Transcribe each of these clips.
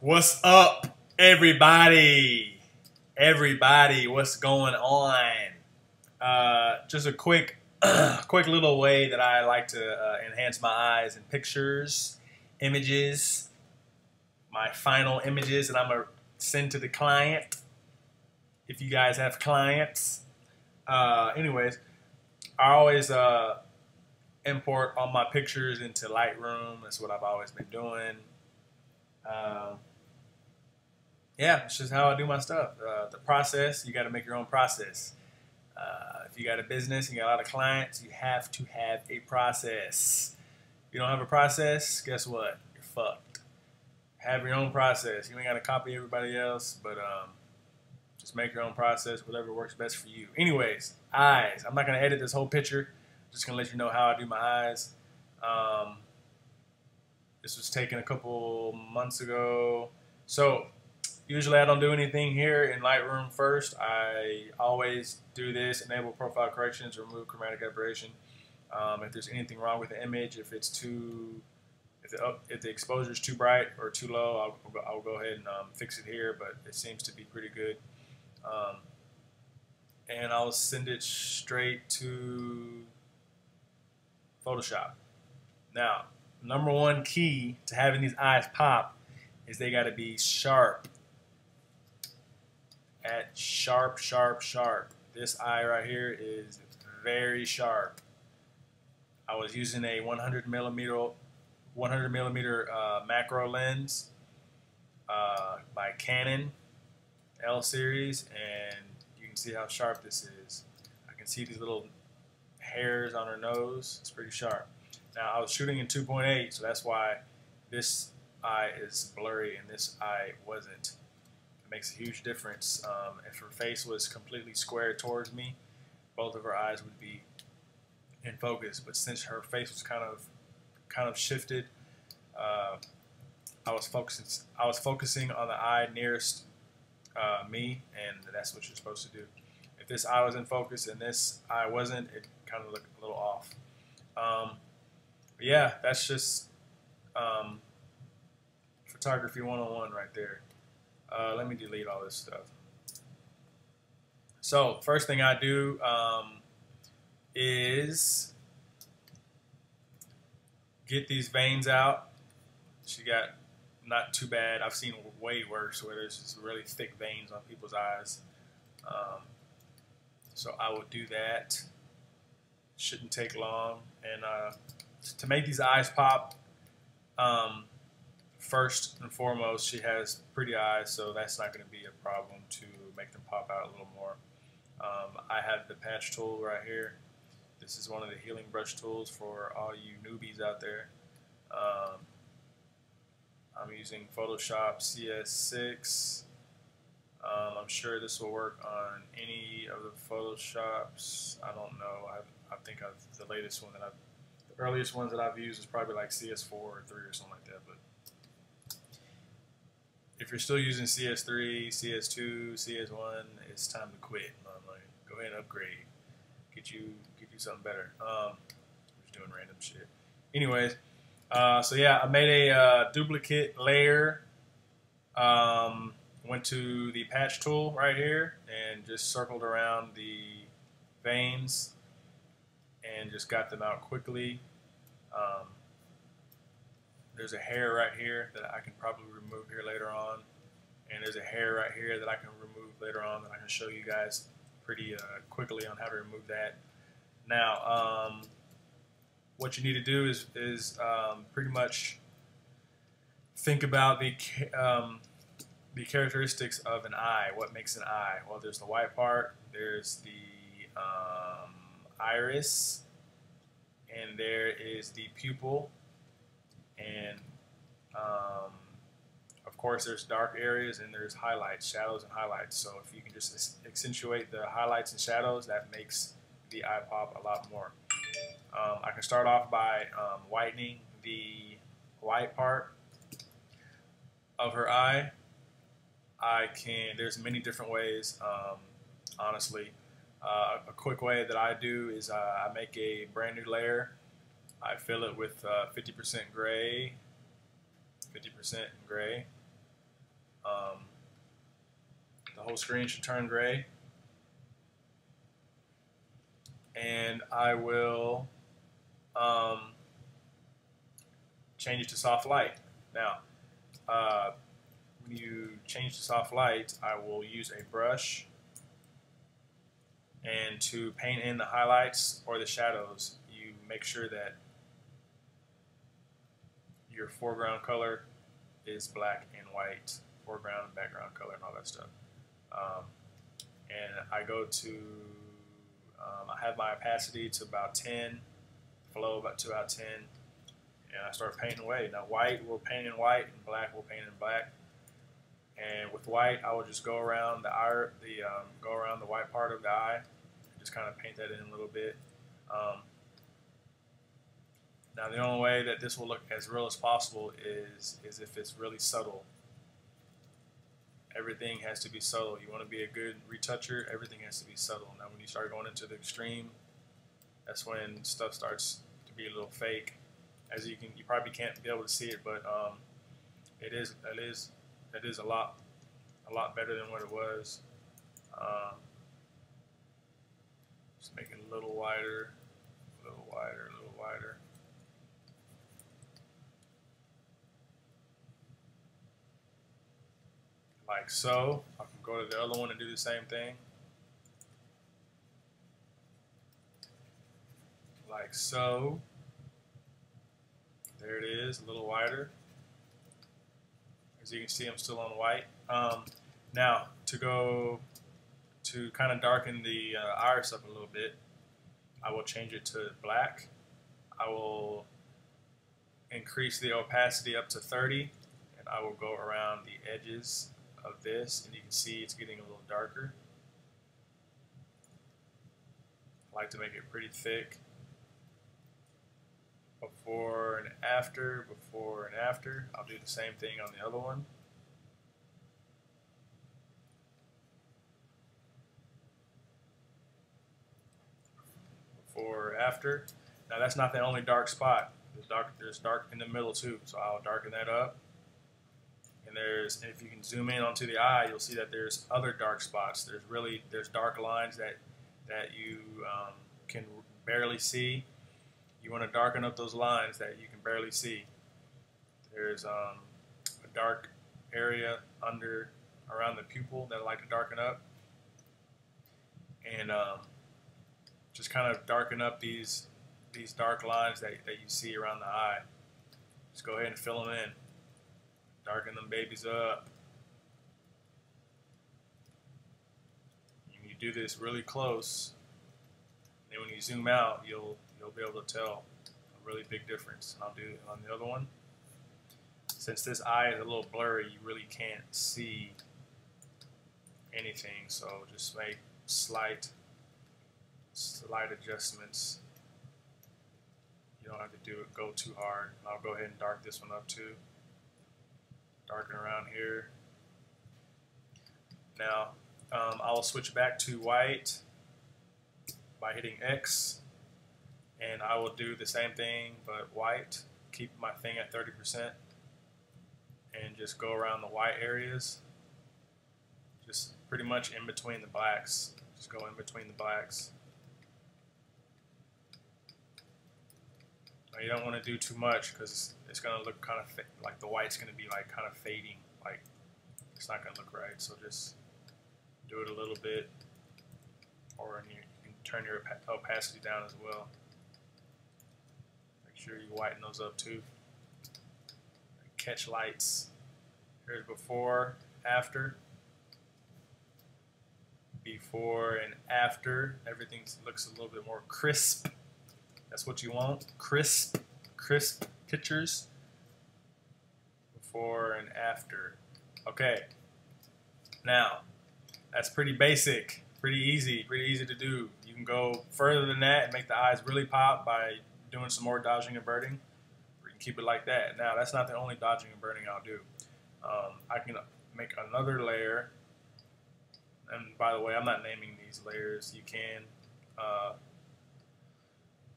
What's up, everybody? Everybody, what's going on? Just a quick, quick little way that I like to enhance my eyes in pictures, images, my final images that I'm gonna send to the client. If you guys have clients, anyways, I always import all my pictures into Lightroom. That's what I've always been doing. Yeah, it's just how I do my stuff. The process, you got to make your own process. If you got a business and you got a lot of clients, you have to have a process. If you don't have a process, guess what? You're fucked. Have your own process. You ain't got to copy everybody else, but just make your own process, whatever works best for you. Anyways, eyes. I'm not going to edit this whole picture. Just going to let you know how I do my eyes. This was taken a couple months ago. So, usually I don't do anything here in Lightroom first. I always do this, enable profile corrections, remove chromatic aberration. If there's anything wrong with the image, if it's too, if the exposure is too bright or too low, I'll go ahead and fix it here, but it seems to be pretty good. And I'll send it straight to Photoshop. Now, number one key to having these eyes pop is they got to be sharp. At sharp, sharp, sharp. This eye right here is very sharp. I was using a 100 millimeter macro lens by Canon L series, and you can see how sharp this is. I can see these little hairs on her nose. It's pretty sharp. Now I was shooting in 2.8, so that's why this eye is blurry and this eye wasn't. Makes a huge difference. If her face was completely square towards me, both of her eyes would be in focus. But since her face was kind of shifted, I was focusing on the eye nearest me, and that's what you're supposed to do. If this eye was in focus and this eye wasn't, it kind of looked a little off. But yeah, that's just photography 101 right there. Let me delete all this stuff. So first thing I do is get these veins out. She got not too bad. I've seen way worse where there's just really thick veins on people's eyes. So I will do that. Shouldn't take long. And to make these eyes pop, first and foremost, she has pretty eyes, so that's not going to be a problem to make them pop out a little more. I have the patch tool right here. This is one of the healing brush tools for all you newbies out there. I'm using Photoshop cs6. I'm sure this will work on any of the Photoshops. I don't know. I think the latest one the earliest ones that I've used is probably like cs4 or 3 or something like that. But if you're still using CS3, CS2, CS1, it's time to quit. Go ahead and upgrade. Get you something better. Just doing random shit. Anyways, so yeah, I made a duplicate layer. Went to the patch tool right here and just circled around the veins and just got them out quickly. There's a hair right here that I can probably remove here later on, and there's a hair right here that I can remove later on that I can show you guys pretty quickly on how to remove that. Now, what you need to do is pretty much think about the characteristics of an eye. What makes an eye? Well, there's the white part, there's the iris, and there is the pupil. And of course there's dark areas and there's highlights, shadows and highlights. So if you can just accentuate the highlights and shadows, that makes the eye pop a lot more. I can start off by whitening the white part of her eye. There's many different ways, honestly. A quick way that I do is I make a brand new layer. I fill it with 50% gray, 50% gray, The whole screen should turn gray. And I will change it to soft light. Now, when you change to soft light, I will use a brush, and to paint in the highlights or the shadows, you make sure that your foreground color is black and white, foreground and background color and all that stuff. And I go to, I have my opacity to about 10, flow about 2 out of 10, and I start painting away. Now white, we'll paint in white, and black, we'll paint in black. And with white, I will just go around the eye, go around the white part of the eye, and just kind of paint that in a little bit. Now the only way that this will look as real as possible is if it's really subtle. Everything has to be subtle. You want to be a good retoucher, everything has to be subtle. Now when you start going into the extreme, that's when stuff starts to be a little fake. As you probably can't be able to see it, but it is a lot better than what it was. Just make it a little wider, a little wider, a little wider. Like so. I can go to the other one and do the same thing. Like so. There it is, a little wider. As you can see, I'm still on white. Now, to kind of darken the iris up a little bit, I will change it to black. I will increase the opacity up to 30, and I will go around the edges of this, and you can see it's getting a little darker. I like to make it pretty thick. Before and after, before and after. I'll do the same thing on the other one. Before, after. Now that's not the only dark spot. There's dark in the middle too, so I'll darken that up. And if you can zoom in onto the eye, you'll see that there's other dark spots. There's dark lines that you can barely see. You want to darken up those lines that you can barely see. There's a dark area around the pupil that I like to darken up, and just kind of darken up these dark lines that you see around the eye. Just go ahead and fill them in. Darken them babies up. You do this really close, and when you zoom out, you'll be able to tell a really big difference. And I'll do it on the other one. Since this eye is a little blurry, you really can't see anything, so just make slight adjustments. You don't have to go too hard. I'll go ahead and darken this one up too. Darken around here. Now I will switch back to white by hitting X, and I will do the same thing but white. Keep my thing at 30% and just go around the white areas, just pretty much in between the blacks. Just go in between the blacks. Now, you don't want to do too much because it's going to look kind of like the white's going to be like kind of fading, like it's not going to look right. So just do it a little bit, or you can turn your opacity down as well. Make sure you whiten those up too. Catch lights. Here's before, after. Before and after, everything looks a little bit more crisp. That's what you want, crisp pictures. Before and after. Okay, now that's pretty basic, pretty easy to do. You can go further than that and make the eyes really pop by doing some more dodging and burning. Or you can keep it like that. Now that's not the only dodging and burning I'll do. I can make another layer. And by the way, I'm not naming these layers. You can.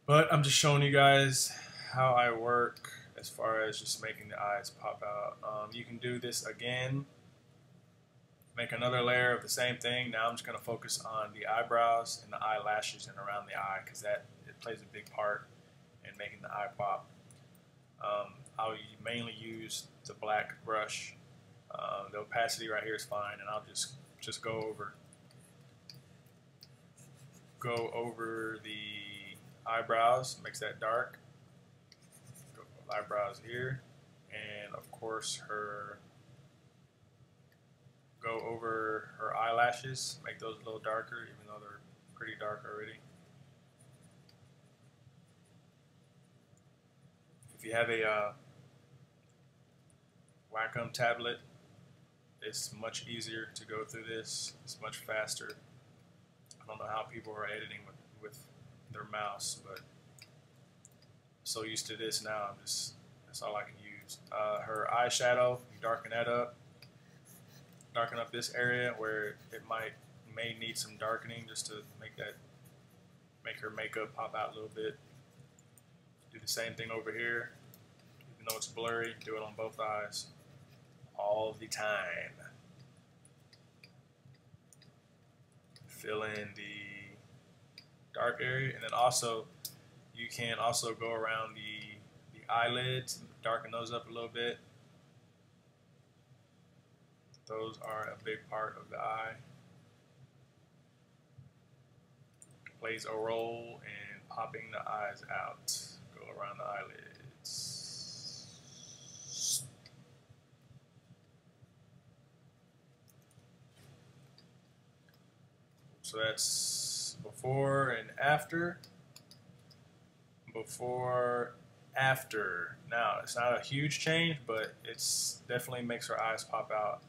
But I'm just showing you guys how I work as far as just making the eyes pop out. You can do this again Make another layer of the same thing. Now I'm just going to focus on the eyebrows and the eyelashes and around the eye, because it plays a big part in making the eye pop. I'll mainly use the black brush. The opacity right here is fine, and I'll just go over the eyebrows, makes that dark. Go eyebrows here, and of course go over her eyelashes, make those a little darker, even though they're pretty dark already. If you have a Wacom tablet, it's much easier to go through this. It's much faster. I don't know how people are editing with their mouse, but I'm so used to this now. That's all I can use. Her eyeshadow, you darken that up. Darken up this area where it may need some darkening, just to make her makeup pop out a little bit. Do the same thing over here. Even though it's blurry, do it on both eyes all the time. Fill in the dark area, and then also you can also go around the eyelids, darken those up a little bit. Those are a big part of the eye. Plays a role in popping the eyes out. Go around the eyelids. So that's before and after. Before, after. Now, it's not a huge change, but it's definitely makes her eyes pop out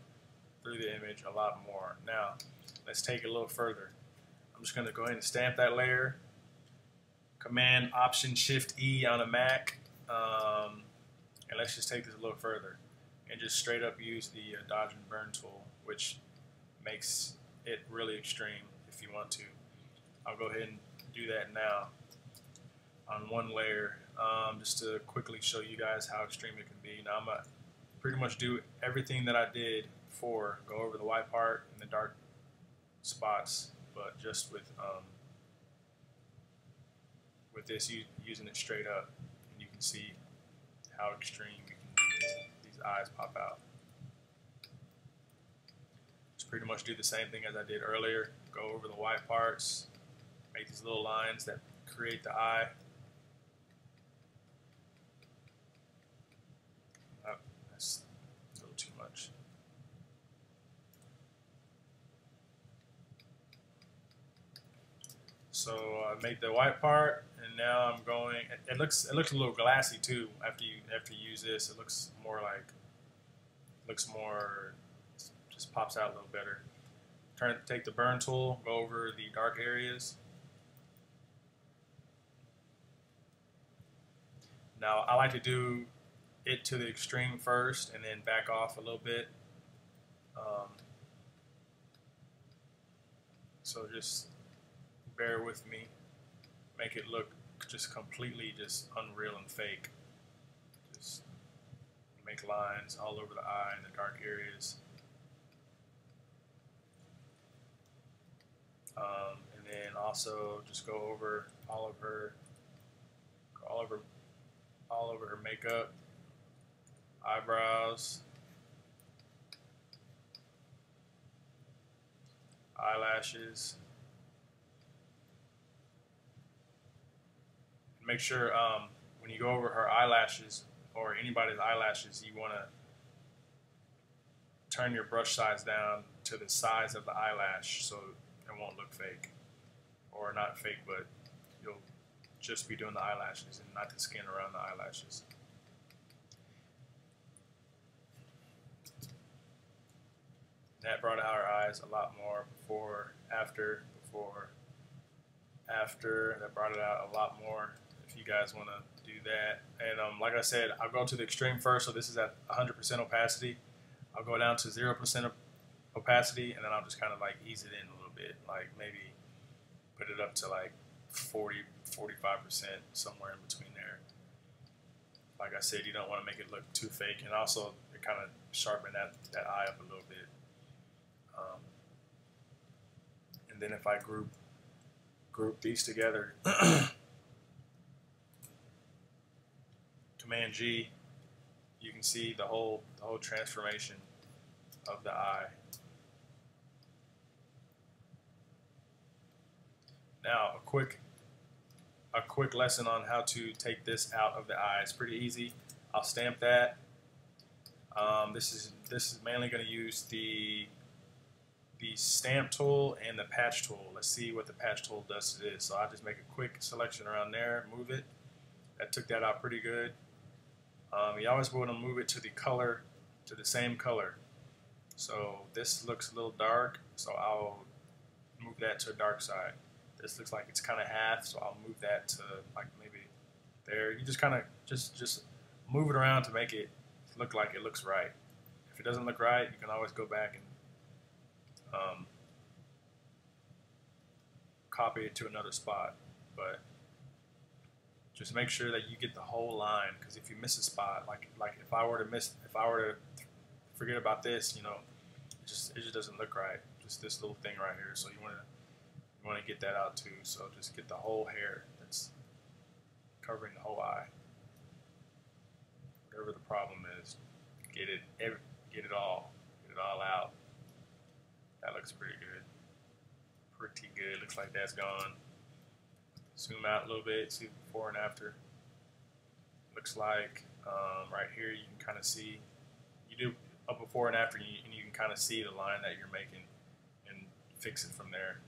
through the image a lot more. Now, let's take it a little further. I'm just going to go ahead and stamp that layer. Command Option Shift E on a Mac. And let's just take this a little further and just straight up use the dodge and burn tool, which makes it really extreme if you want to. I'll go ahead and do that now on one layer, just to quickly show you guys how extreme it can be. Now I'm going to pretty much do everything that I did before, go over the white part and the dark spots, but just with this using it straight up, and you can see how extreme you can these eyes pop out. Just pretty much do the same thing as I did earlier. Go over the white parts, make these little lines that create the eye. Oh, that's a little too much. So I made the white part, and now I'm going. It looks a little glassy too after you use this. It looks more just pops out a little better. Take the burn tool, go over the dark areas. Now I like to do it to the extreme first, and then back off a little bit. So just bear with me. Make it look just completely just unreal and fake. Just make lines all over the eye in the dark areas. And then also just go over all of her makeup, eyebrows, eyelashes. Make sure when you go over her eyelashes or anybody's eyelashes, you want to turn your brush size down to the size of the eyelash so it won't look fake. Or not fake, but you'll just be doing the eyelashes and not the skin around the eyelashes. That brought out our eyes a lot more. Before, after, that brought it out a lot more. If you guys want to do that, and like I said, I'll go to the extreme first. So this is at 100% opacity. I'll go down to 0% opacity, and then I'll just kind of like ease it in a little bit, like maybe put it up to like 40-45%, somewhere in between there. Like I said, you don't want to make it look too fake, and also it kind of sharpen that eye up a little bit. And then if I group these together, Command G, you can see the whole transformation of the eye. Now a quick lesson on how to take this out of the eye. It's pretty easy. I'll stamp that. This is mainly going to use the stamp tool and the patch tool. Let's see what the patch tool does to this. So I'll just make a quick selection around there, move it. That took that out pretty good. You always want to move it to the color, to the same color. So this looks a little dark, so I'll move that to a dark side. This looks like it's kind of half, so I'll move that to like maybe there. You just kind of just move it around to make it look like it looks right. If it doesn't look right, you can always go back and copy it to another spot. But just make sure that you get the whole line, because if you miss a spot, like if I were to forget about this, you know, it just doesn't look right. Just this little thing right here. So you want to get that out too. So just get the whole hair that's covering the whole eye. Whatever the problem is, get it all out. That looks pretty good. Pretty good. Looks like that's gone. Zoom out a little bit, see before and after. Looks like right here you can kind of see, you do a before and after, and you can kind of see the line that you're making and fix it from there.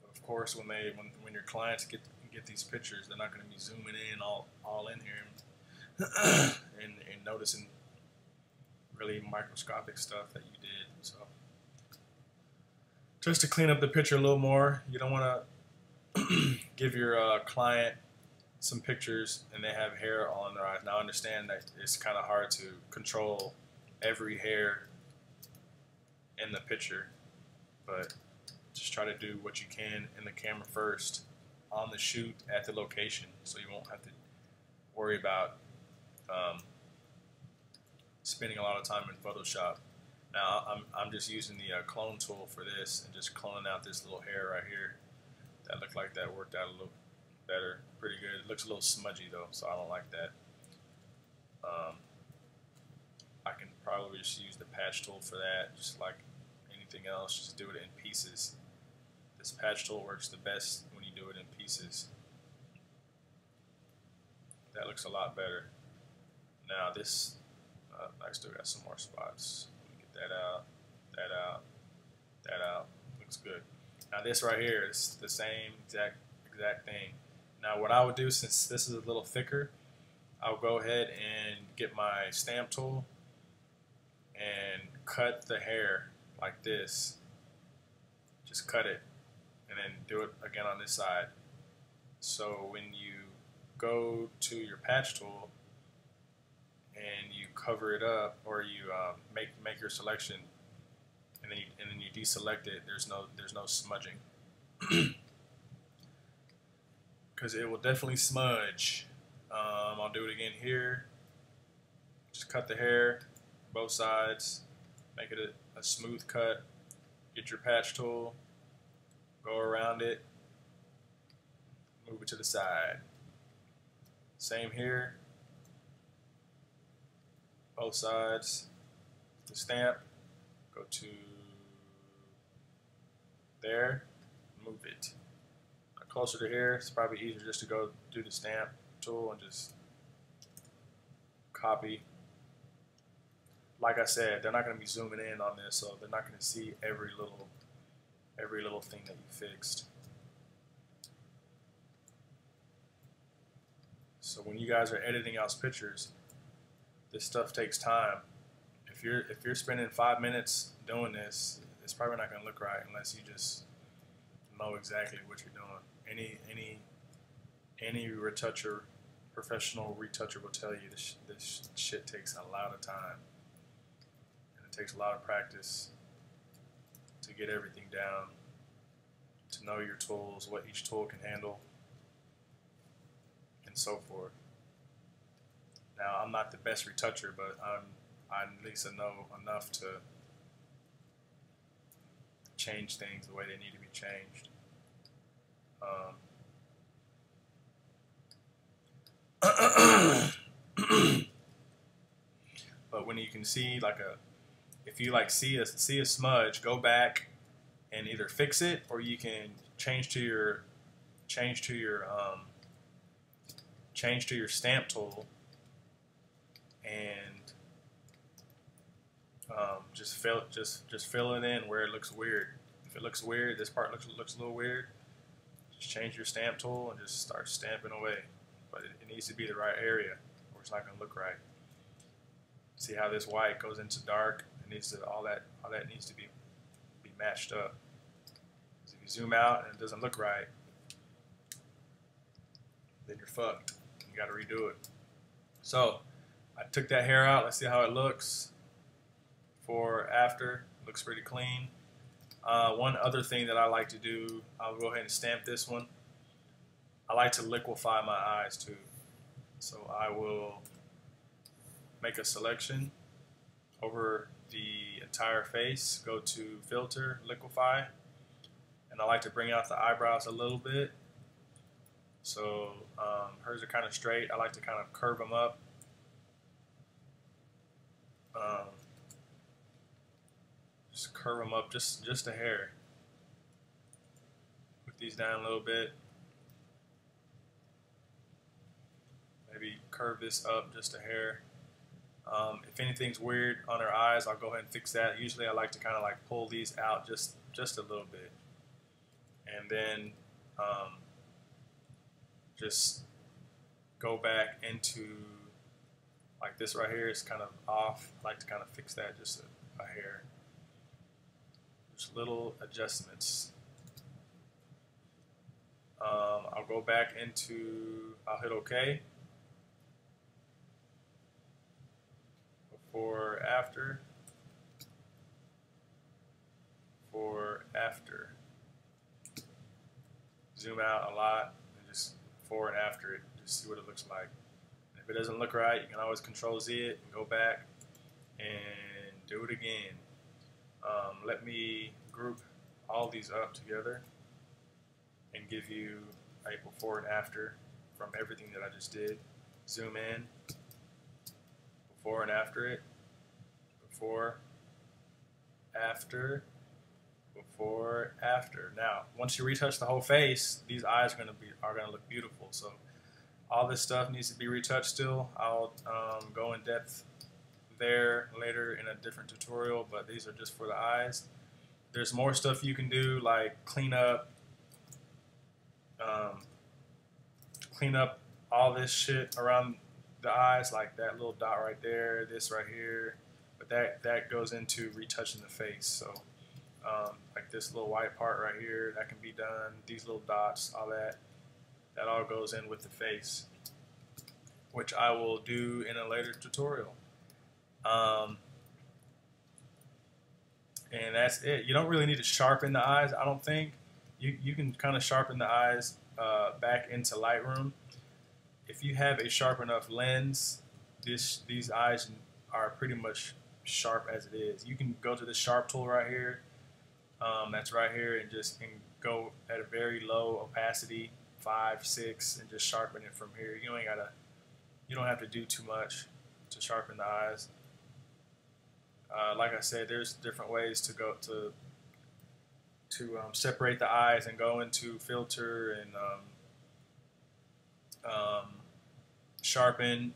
But of course, when your clients get these pictures, they're not going to be zooming in all in here and noticing really microscopic stuff that you did. So just to clean up the picture a little more, you don't want to give your client some pictures and they have hair all in their eyes. Now I understand that it's kind of hard to control every hair in the picture, but just try to do what you can in the camera first, on the shoot, at the location, so you won't have to worry about spending a lot of time in Photoshop. Now I'm just using the clone tool for this and just cloning out this little hair right here. That looked like that worked out a little better, pretty good. It looks a little smudgy though, so I don't like that. I can probably just use the patch tool for that, just like anything else, just do it in pieces. This patch tool works the best when you do it in pieces. That looks a lot better. Now this, I still got some more spots. Let me get that out, that out, that out. Looks good. Now this right here is the same exact thing. Now what I would do, since this is a little thicker, I'll go ahead and get my stamp tool and cut the hair like this. Just cut it and then do it again on this side. So when you go to your patch tool and you cover it up, or you make your selection, and then you deselect it, there's no smudging, because it will definitely smudge. I'll do it again here. Just cut the hair, both sides, make it a smooth cut. Get your patch tool, go around it, move it to the side. Same here, both sides. The stamp, go to there, move it. Closer to here, it's probably easier just to go do the stamp tool and just copy. Like I said, they're not going to be zooming in on this, so they're not going to see every little thing that you fixed. So when you guys are editing out pictures, this stuff takes time. If you're spending 5 minutes doing this, it's probably not going to look right unless you just know exactly what you're doing. Any retoucher, professional retoucher will tell you this shit takes a lot of time, and it takes a lot of practice to get everything down, to know your tools, what each tool can handle, and so forth. Now I'm not the best retoucher, but I at least know enough to change things the way they need to be changed. But when you can see like if you like see a smudge, go back and either fix it, or you can change to your stamp tool and just fill it in where it looks weird. If it looks weird, this part looks a little weird, just change your stamp tool and just start stamping away. But it needs to be the right area, or it's not going to look right. See how this white goes into dark? It needs to all that needs to be matched up. So if you zoom out and it doesn't look right, then you're fucked. You got to redo it. So I took that hair out. Let's see how it looks. Before, after, looks pretty clean. One other thing that I like to do, I'll go ahead and stamp this one. I like to liquefy my eyes too. So I will make a selection over the entire face, go to filter, liquefy, and I like to bring out the eyebrows a little bit. So hers are kind of straight. I like to kind of curve them up. Just curve them up just a hair. Put these down a little bit. Maybe curve this up just a hair. If anything's weird on her eyes, I'll go ahead and fix that. Usually I like to kind of like pull these out just a little bit. And then just go back into, like this right here is kind of off. I like to kind of fix that just a hair. Just little adjustments. I'll go back into, I'll hit OK. Before, after. Before, after. Zoom out a lot and just before and after it, just see what it looks like. If it doesn't look right, you can always Control Z it and go back and do it again. Let me group all these up together and give you a before and after from everything that I just did. Zoom in, before and after it, before, after, before, after. Now, once you retouch the whole face, these eyes are gonna look beautiful. So all this stuff needs to be retouched still. I'll go in depth there later in a different tutorial, but these are just for the eyes. There's more stuff you can do, like clean up all this shit around the eyes, like that little dot right there, this right here. But that goes into retouching the face. So like this little white part right here, that can be done. These little dots, all that all goes in with the face, which I will do in a later tutorial. And that's it. You don't really need to sharpen the eyes, I don't think. You can kind of sharpen the eyes back into Lightroom. If you have a sharp enough lens, these eyes are pretty much sharp as it is. You can go to the sharp tool right here, that's right here, and go at a very low opacity, 5, 6, and just sharpen it from here. You don't have to do too much to sharpen the eyes. Like I said, there's different ways to go to separate the eyes and go into filter and sharpen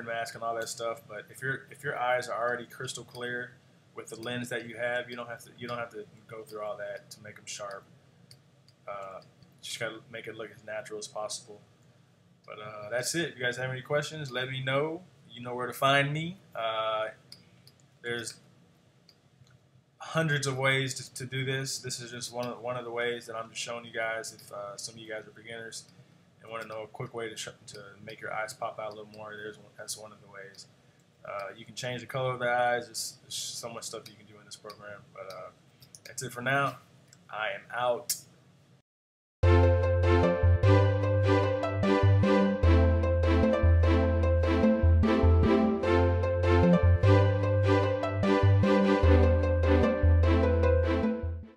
mask and all that stuff. But if your eyes are already crystal clear with the lens that you have, you don't have to go through all that to make them sharp. Just gotta make it look as natural as possible. But that's it. If you guys have any questions, let me know. You know where to find me. There's hundreds of ways to do this. This is just one of the ways that I'm just showing you guys. If some of you guys are beginners and want to know a quick way to make your eyes pop out a little more, that's one of the ways. You can change the color of the eyes. There's so much stuff you can do in this program. But that's it for now. I am out.